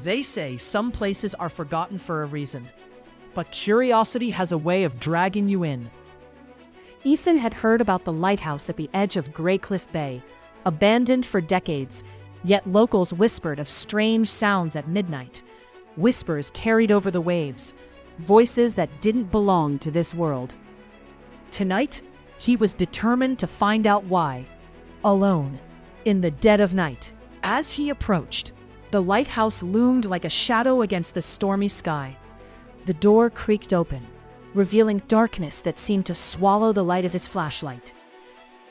They say some places are forgotten for a reason, but curiosity has a way of dragging you in. Ethan had heard about the lighthouse at the edge of Greycliff Bay, abandoned for decades, yet locals whispered of strange sounds at midnight. Whispers carried over the waves, voices that didn't belong to this world. Tonight, he was determined to find out why. Alone, in the dead of night. As he approached, the lighthouse loomed like a shadow against the stormy sky. The door creaked open, revealing darkness that seemed to swallow the light of his flashlight.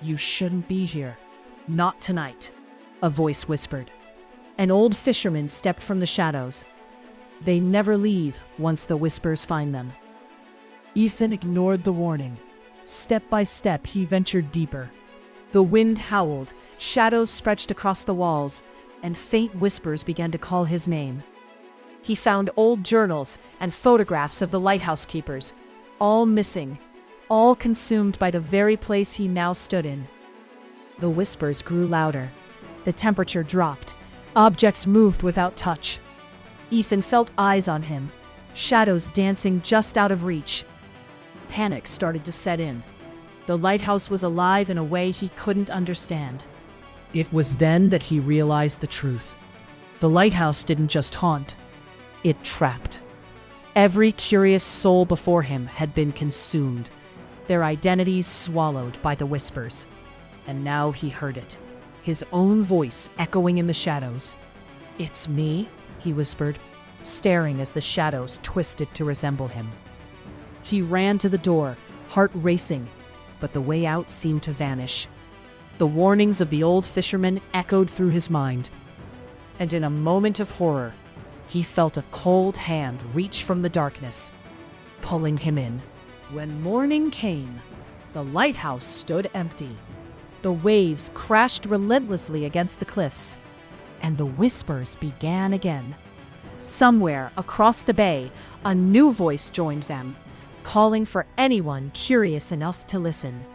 "You shouldn't be here. Not tonight," a voice whispered. An old fisherman stepped from the shadows. They never leave once the whispers find them. Ethan ignored the warning. Step by step, he ventured deeper. The wind howled, shadows stretched across the walls, and faint whispers began to call his name. He found old journals and photographs of the lighthouse keepers, all missing, all consumed by the very place he now stood in. The whispers grew louder. The temperature dropped. Objects moved without touch. Ethan felt eyes on him, shadows dancing just out of reach. Panic started to set in. The lighthouse was alive in a way he couldn't understand. It was then that he realized the truth. The lighthouse didn't just haunt, it trapped. Every curious soul before him had been consumed, their identities swallowed by the whispers. And now he heard it, his own voice echoing in the shadows. "It's me," he whispered, staring as the shadows twisted to resemble him. He ran to the door, heart racing, but the way out seemed to vanish. The warnings of the old fisherman echoed through his mind. And in a moment of horror, he felt a cold hand reach from the darkness, pulling him in. When morning came, the lighthouse stood empty. The waves crashed relentlessly against the cliffs, and the whispers began again. Somewhere across the bay, a new voice joined them, calling for anyone curious enough to listen.